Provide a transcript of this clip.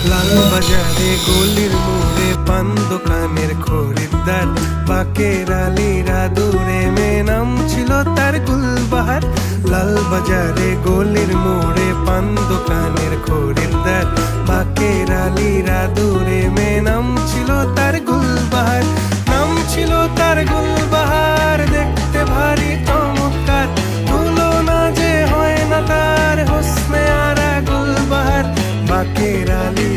লাল বাজারে গলির মোড়ে পান দোকানের খরিদ্দার, বাকের আলীরা দূরে মে নাম ছিল তার গুলবাহার। লাল বাজারে গলির মোড়ে পান দোকানের খরিদ্দার, বাকের আলীরা দূরে মে নাম ছিল তার গুলবাহার। নাম ছিল তার গুলবাহার, দেখতে ভারী চমৎকার, তুলনা যে হয় না তার হোসনে আরা গুলবাহার। বাকের আলী